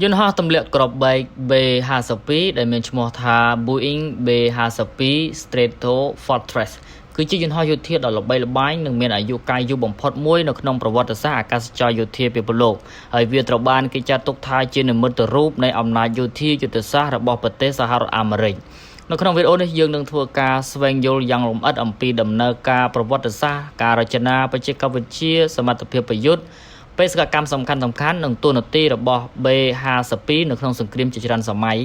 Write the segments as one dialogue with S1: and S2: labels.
S1: យន្តហោះទម្លាក់គ្រាប់បែក B-52 ដែលមានឈ្មោះថា Boeing B-52 Stratofortress គឺជាយន្តហោះយោធាដ៏ល្បីល្បាញនិងមានអាយុកាលយូរបំផុតមួយនៅក្នុងប្រវត្តិសាស្ត្រអាកាសចរយោធាពិភពលោកហើយវាត្រូវបានគេចាត់ទុកថាជានិមិត្តរូបនៃអំណាចយោធាយុទ្ធសាស្ត្ររបស់ប្រទេសសហរដ្ឋអាមេរិកនៅក្នុងវីដេអូនេះយើងនឹងធ្វើការស្វែងយល់យ៉ាងលម្អិតអំពីដំណើរការប្រវត្តិសាស្ត្រការរចនាបច្ចេកវិទ្យាសមត្ថភាពប្រយុទ្ធបេសកកម្មសំខាន់ៗនិងតួនាទីរបស់ B-52 នៅក្នុងសង្គ្រាមជាច្រើនសម័យ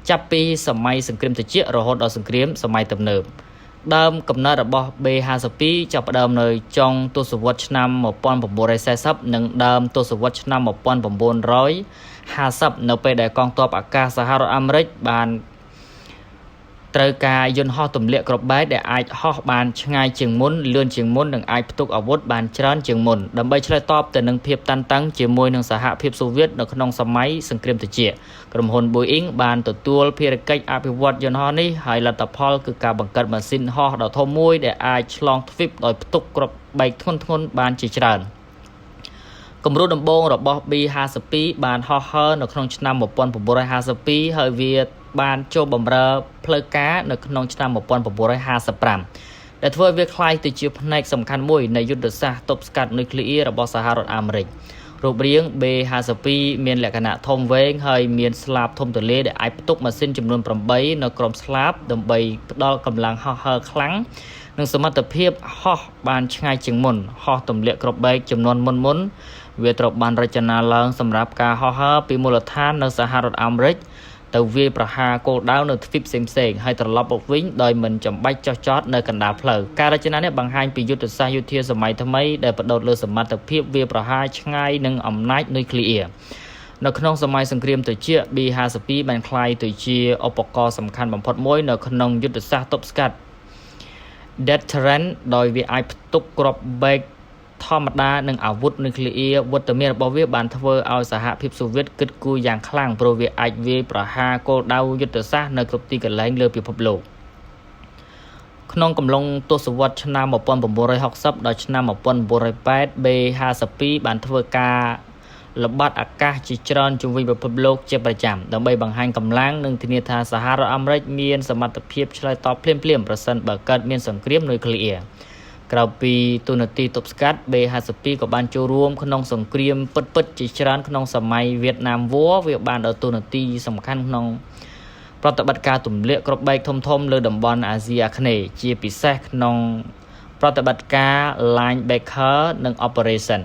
S1: ចាប់ពីសម័យសង្គ្រាមត្រជាក់រហូតដល់សង្គ្រាមសម័យទំនើបដើមកំណើតរបស់ B-52 ចាប់ផ្ដើមនៅចុងទសវត្សរ៍ឆ្នាំ1940និងដើមទសវត្សរ៍ឆ្នាំ1950នៅពេលដែលកងទ័ពអាកាសសហរដ្ឋអាមេរិកបានត្រូវការយន្តហោះទម្លាក់គ្រាប់បែកដែលអាចហោះបានឆ្ងាយជាងមុនលឿនជាងមុននិងអាចផ្ទុកអាវុធបានច្រើនជាងមុនដើម្បីឆ្លើយតបទៅនឹងភាពតានតឹងជាមួយនឹងសហភាពសូវៀតនៅក្នុងសម័យសង្គ្រាមត្រជាក់ក្រុមហ៊ុន Boeing បានទទួលភារកិច្ចអភិវឌ្ឍយន្តហោះនេះហើយលទ្ធផលគឺការបង្កើតម៉ាស៊ីនហោះដ៏ធំមួយដែលអាចឆ្លងទ្វីបដោយផ្ទុកគ្រាប់បែកធ្ងន់ៗបានជាច្រើនគំរូដំបូងរបស់ B-52 បានហោះហើរនៅក្នុងឆ្នាំ1952ហើយវាបានចូលបម្រើផ្លូវការនៅក្នុងឆ្នាំ1955ដែលធ្វើឲ្យវាក្លាយទៅជាផ្នែកសំខាន់មួយនៃយុទ្ធសាស្ត្រទប់ស្កាត់នុយក្លេអ៊ែររបស់សហរដ្ឋអាមេរិករូបរាង B-52 មានលក្ខណៈធំវែងហើយមានស្លាបធំទូលាយដែលអាចផ្ទុកម៉ាស៊ីនចំនួន8នៅក្រោមស្លាបដើម្បីផ្ដល់កម្លាំងហោះហើរខ្លាំងនិងសមត្ថភាពហោះបានឆ្ងាយជាងមុនហោះទម្លាក់គ្រាប់បែកចំនួនមុនវាត្រូវបានរចនាឡើងសម្រាប់ការហោះហើរពីមូលដ្ឋាននៅសហរដ្ឋអាមេរិកទៅវាយប្រហារគោលដៅនៅទ្វីបផ្សេងៗហើយត្រឡប់មកវិញដោយមិនចាំបាច់ចុះចតនៅកណ្ដាលផ្លូវការរចនានេះបង្ហាញពីយុទ្ធសាស្ត្រយោធាសម័យថ្មីដែលផ្ដោតលើសមត្ថភាពវាយប្រហារឆ្ងាយនិងអំណាចនុយក្លេអ៊ែរនៅក្នុងសម័យសង្គ្រាមត្រជាក់ B-52 បានក្លាយទៅជាឧបករណ៍សំខាន់បំផុតមួយនៅក្នុងយុទ្ធសាស្ត្រទប់ស្កាត់ deterrent ដោយវាអាចផ្ទុកគ្រាប់បែកធម្មតានិងអាវុធនុយក្លេអ៊ែរវត្តមានរបស់វាបានធ្វើឲ្យសហភាពសូវៀតគិតគូរយ៉ាងខ្លាំងព្រោះវាអាចវាយប្រហារគោលដៅយុទ្ធសាស្ត្រនៅគ្រប់ទីកន្លែងលើពិភពលោកក្នុងកំឡុងទសវត្សរ៍ឆ្នាំ1960ដល់ឆ្នាំ1980 B-52 បានធ្វើការល្បាតអាកាសជាច្រើនជុំវិញពិភពលោកជាប្រចាំដើម្បីបង្ហាញកម្លាំងនិងធានាថាសហរដ្ឋអាមេរិកមានសមត្ថភាពឆ្លើយតបភ្លាមៗប្រសិនបើកើតមានសង្គ្រាមនុយក្លេអ៊ែរក្រៅពីទូនាទីទប់ស្កាត់ B-52 ក៏បានចូលរួមក្នុងសង្គ្រាមពិតៗជាច្រើនក្នុងសម័យវៀតណាមវ៉រវាបានដើរតួនាទីសំខាន់ក្នុងប្រតិបត្តិការទម្លាក់គ្រាប់បែកធំៗលើតំបន់អាស៊ីអាគ្នេយ៍ជាពិសេសក្នុងប្រតិបត្តិការ Linebacker និង Operation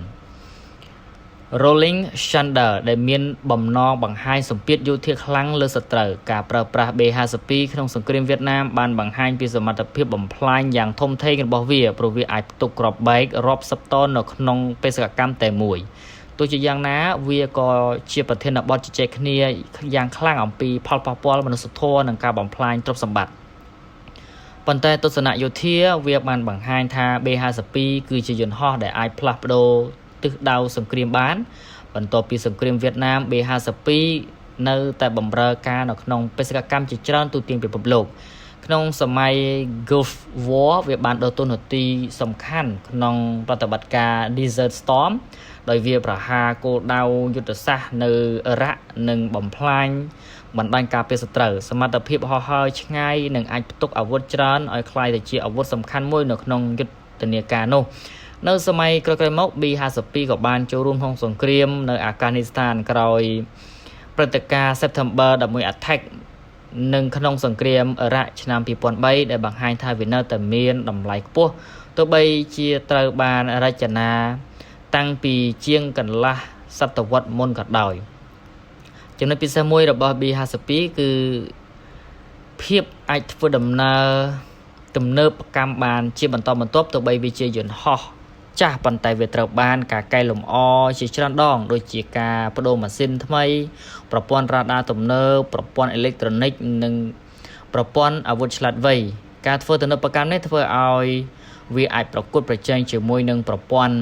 S1: Rolling Thunder ដែលមានបំណងបង្ហាញសម្ពាធយោធាខ្លាំងលើសត្រូវការប្រើប្រាស់ B-52 ក្នុងសង្គ្រាមវៀតណាមបានបង្ហាញពីសមត្ថភាពបំផ្លាញយ៉ាងធំធេងរបស់វាព្រោះវាអាចផ្ទុកគ្រាប់បែករាប់សិបតននៅក្នុងបេសកកម្មតែមួយទោះជាយ៉ាងណាវាក៏ជាប្រធានបទជជែកគ្នាយ៉ាងខ្លាំងអំពីផលប៉ះពាល់មនុស្សធម៌និងការបំផ្លាញទ្រព្យសម្បត្តិប៉ុន្តែទស្សនៈយោធាវាបានបង្ហាញថា B-52 គឺជាយន្តហោះដែលអាចផ្លាស់ប្ដូរទិសដៅសង្គ្រាមបានបន្ទាប់ពីសង្គ្រាមវៀតណាម B-52 នៅតែបម្រើការនៅក្នុងបេសកកម្មជាច្រើនទូទាំងពិភពលោកក្នុងសម័យ Gulf War វាបានដើរតួនាទីសំខាន់ក្នុងប្រតិបត្តិការ Desert Storm ដោយវាប្រហារគោលដៅយុទ្ធសាស្ត្រនៅអ៊ឺរ៉ាក់និងបំផ្លាញបណ្ដាញការពារសត្រូវសមត្ថភាពហោះហើរឆ្ងាយនិងអាចផ្ទុកអាវុធច្រើនឲ្យក្លាយទៅជាអាវុធសំខាន់មួយនៅក្នុងយុទ្ធនាការនោះនៅសម័យក្រោយៗមក B-52 ក៏បានចូលរួមក្នុងសង្គ្រាមនៅអាហ្គានីស្ថានក្រោយព្រឹត្តិការណ៍ September 11 Attack និងក្នុងសង្គ្រាមអ៊ឺរ៉ាក់ឆ្នាំ2003ដែលបង្ហាញថាវានៅតែមានតម្លៃខ្ពស់ទោះបីជាត្រូវបានរចនាតាំងពីជាងកន្លះសតវត្សរ៍មុនក៏ដោយចំណុចពិសេសមួយរបស់ B-52 គឺភាពអាចធ្វើដំណើរទំនើបកម្មបានជាបន្តបន្ទាប់ទោះបីវាជាយន្តហោះចាស់ប៉ុន្តែវាត្រូវបានការកែលម្អជាច្រើនដងដូចជាការបដូរម៉ាស៊ីនថ្មីប្រព័ន្ធរ៉ាដាទំនើបប្រព័ន្ធអេឡិចត្រូនិកនិងប្រព័ន្ធអាវុធឆ្លាតវៃការធ្វើទំនើបកម្មនេះធ្វើឲ្យវាអាចប្រកួតប្រជែងជាមួយនឹងប្រព័ន្ធ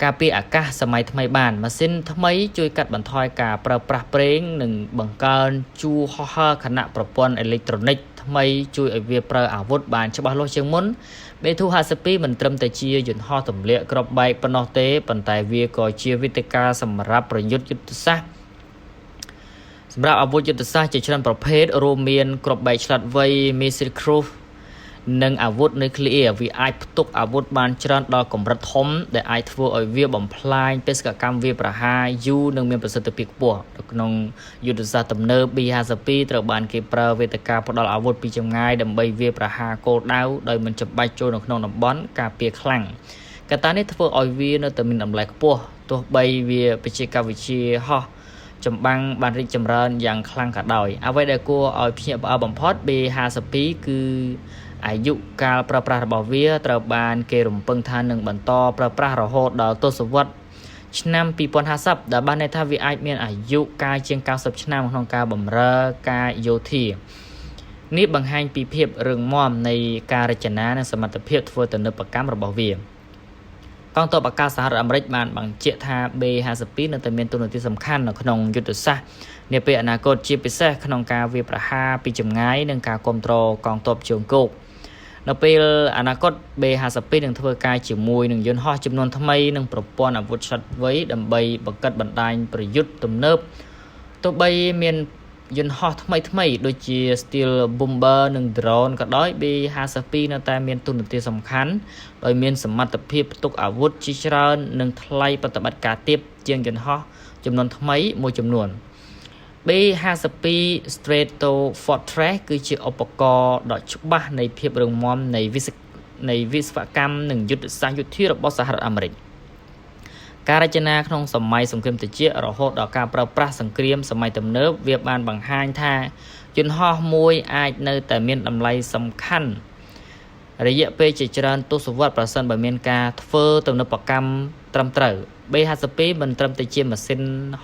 S1: ការពារអាកាសសម័យថ្មីបានម៉ាស៊ីនថ្មីជួយកាត់បន្ថយការប្រើប្រាស់ប្រេងនិងបង្កើនជួរហោះហើរខណៈប្រព័ន្ធអេឡិចត្រូនិកថ្មីជួយឲ្យវាប្រើអាវុធបានច្បាស់លាស់ជាងមុន B-52 មិនត្រឹមតែជាយន្តហោះទម្លាក់គ្រាប់បែកប៉ុណ្ណោះទេប៉ុន្តែវាក៏ជាវិធីការសម្រាប់ប្រយុទ្ធយុទ្ធសាស្ត្រ សម្រាប់អាវុធយុទ្ធសាស្ត្រជាច្រើនប្រភេទរួមមានគ្រាប់បែកឆ្លាតវៃ missile cruise និងអាវុធនុយក្លេអ៊ែរវាអាចផ្ទុកអាវុធបានច្រើនដល់កម្រិតធំដែលអាចធ្វើឲ្យវាបំផ្លាញបេសកកម្មវាប្រហារយូរនិងមានប្រសិទ្ធភាពខ្ពស់នៅក្នុងយុទ្ធសាស្ត្រទំនើប B52 ត្រូវបានគេប្រើវេទិកាផ្ដល់អាវុធពីចម្ងាយដើម្បីវាប្រហារគោលដៅដោយមិនចាំបាច់ចូលនៅក្នុងតំបន់ការពារខ្លាំងកត្តានេះធ្វើឲ្យវានៅតែមានតម្លៃខ្ពស់ទោះបីវាបច្ចេកវិទ្យាហោះចម្បាំងបានរីកចម្រើនយ៉ាងខ្លាំងក៏ដោយអ្វីដែលគួរឲ្យភ្ញាក់ផ្អើលបំផុត B52 គឺអាយុកាលប្រើប្រាស់របស់វាត្រូវបានគេរំពឹងថានឹងបន្តប្រើប្រាស់រហូតដល់ទសវត្សរ៍ឆ្នាំ2050ដែលបានន័យថាវាអាចមានអាយុកាលជាង90ឆ្នាំក្នុងការបម្រើការយោធានេះបង្ហាញពីភាពរឹងមាំនៃការរចនានិងសមត្ថភាពធ្វើទំនើបកម្មរបស់វាកងទ័ពអាកាសសហរដ្ឋអាមេរិកបានបញ្ជាក់ថា B52 នៅតែមានតួនាទីសំខាន់នៅក្នុងយុទ្ធសាស្ត្រនាពេលអនាគតជាពិសេសក្នុងការវាយប្រហារពីចម្ងាយនិងការគ្រប់គ្រងកងទ័ពជើងគោកនៅពេលអនាគត B52 នឹងធ្វើការជាមួយនឹងយន្តហោះចំនួនថ្មីនិងប្រព័ន្ធអាវុធឆ្លាតវៃដើម្បីបង្កើតបណ្ដាញប្រយុទ្ធទំនើបទោះបីមានយន្តហោះថ្មីដូចជា Stealth Bomber និង Drone ក៏ដោយ B52 នៅតែមានតួនាទីសំខាន់ដោយមានសមត្ថភាពផ្ទុកអាវុធជាច្រើននិងថ្លៃប្រតិបត្តិការទាបជាងយន្តហោះចំនួនថ្មីមួយចំនួន B52 Stratofortress គឺជាឧបករណ៍ដ៏ច្បាស់នៃភាពរឹងមាំនៃវិស្វកម្មនិងយុទ្ធសាស្ត្រយោធារបស់សហរដ្ឋអាមេរិកការរចនាក្នុងសម័យសង្គ្រាមត្រជាក់រហូតដល់ការប្រើប្រាស់សង្គ្រាមសម័យទំនើបវាបានបង្ហាញថាយន្តហោះមួយអាចនៅតែមានតម្លៃសំខាន់រយៈពេលជាច្រើនទសវត្សរ៍ប្រសិនបើមានការធ្វើទំនើបកម្មត្រឹមត្រូវ B52 មិនត្រឹមតែជាម៉ាស៊ីន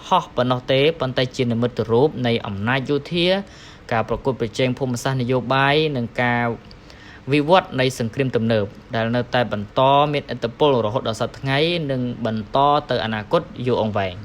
S1: ហោះប៉ុណ្ណោះទេប៉ុន្តែជានិមិត្តរូបនៃអំណាចយោធាការប្រកួតប្រជែងភូមិសាស្ត្រនយោបាយនិងការវិវត្តនៃសង្គ្រាមទំនើបដែលនៅតែបន្តមានឥទ្ធិពលរហូតដល់សប្តាហ៍ថ្ងៃនិងបន្តទៅអនាគតយូរអង្វែង